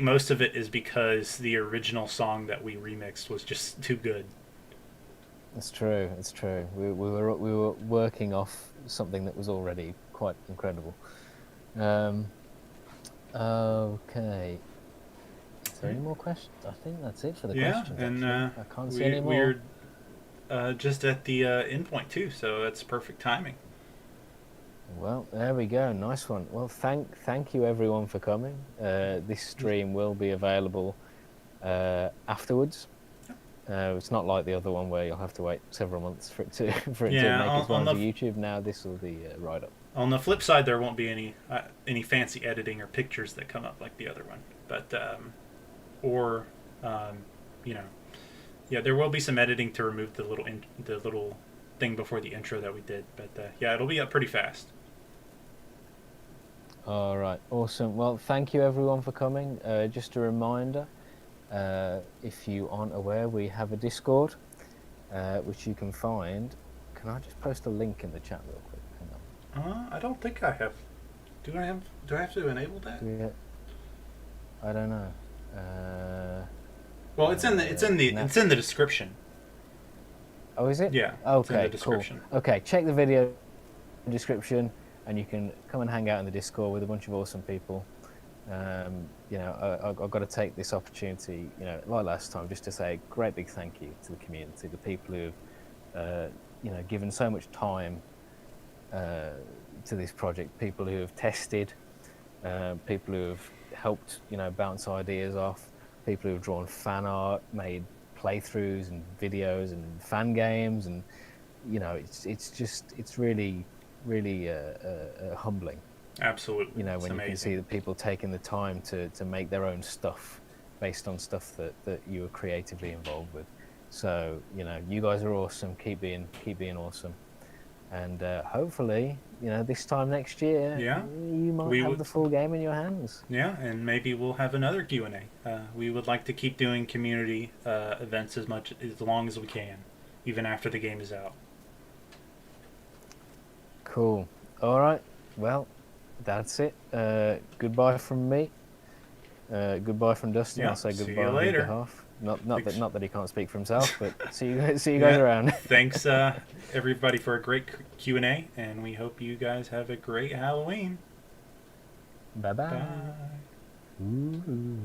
most of it is because the original song that we remixed was just too good. It's true. It's true. We were working off something that was already quite incredible. Okay. Is there any more questions? I think that's it for the questions. Yeah, and I can't see any more. We're just at the end point too, so that's perfect timing. Well, there we go. Nice one. Well, thank you everyone for coming. This stream will be available afterwards. It's not like the other one where you'll have to wait several months for it to make its way onto YouTube. Now this will be right up. On the flip side, there won't be any fancy editing or pictures that come up like the other one, but yeah, there will be some editing to remove the little thing before the intro that we did, but yeah, it'll be up pretty fast. All right, awesome. Well, thank you everyone for coming. Just a reminder, if you aren't aware, we have a Discord, which you can find. Can I just post a link in the chat real quick? Hang on. I don't think I have. Do I have to enable that? Yeah. I don't know. Well, it's in the description. Oh, is it? Yeah. Okay. It's in the description. Cool. Okay, check the video description, and you can come and hang out in the Discord with a bunch of awesome people. I've got to take this opportunity, like last time, just to say a great big thank you to the community, the people who have, given so much time to this project, people who have tested, people who have helped, bounce ideas off, people who have drawn fan art, made playthroughs and videos and fan games, and it's really really humbling Absolutely. You know, It's when you can see amazing. that people taking the time to make their own stuff based on stuff that you were creatively involved with. So, you know, you guys are awesome. Keep being awesome. And hopefully, you know, this time next year, Yeah. you might We have would. the full game in your hands. Yeah, and maybe we'll have another Q&A. We would like to keep doing community events as long as we can, even after the game is out. Cool. All right. Well, that's it. Goodbye from me. Goodbye from Dustin. I'll Yeah. say See you goodbye on his later. behalf. Thanks. Not that he can't speak for himself, but see you guys Yeah. around. Thanks, everybody, for a great Q&A, and we hope you guys have a great Halloween. Bye bye. Bye. Ooh.